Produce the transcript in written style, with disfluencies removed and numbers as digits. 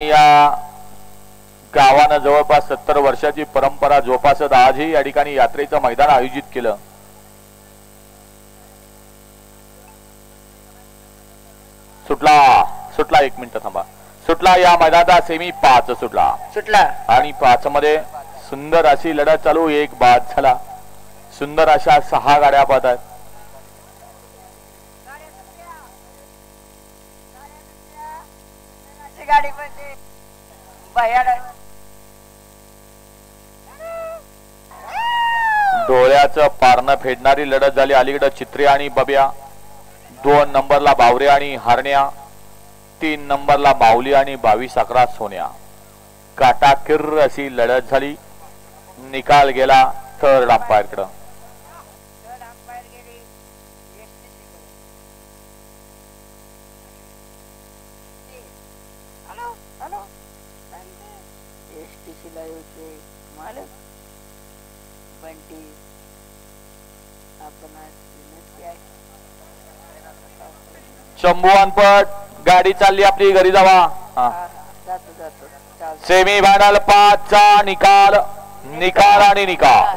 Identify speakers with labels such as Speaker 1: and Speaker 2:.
Speaker 1: या गावानं जवळपास 70 वर्षाची परंपरा जोपासत आजही या ठिकाणी यात्रेचं मैदान आयोजित केलं। सुटला 1 मिनिट थांबा। सुटला या मैदानाचा सेमी 5 सुटला आणि 5 मध्ये सुंदर अशी लढत चालू। एक बाद झाला। सुंदर अशा 6 गाड्या पाहत आहेत।
Speaker 2: गाडी म्हणजे
Speaker 1: डोळ्याचं पारणं फेडणारी लढत झाली। अलीकडे चित्रे आणि बब्या, 2 नंबरला बावरे आणि हरण्या, 3 नंबरला माऊली आणि 22-11 सोन्या। काटाकिर अशी लढत झाली। निकाल गेला थर्ड अंपायर कडे। शंभू अनपट गाडी चालली आपली, घरी जावा। सेमी फायनल 5 चा निकाल आणि निकाल।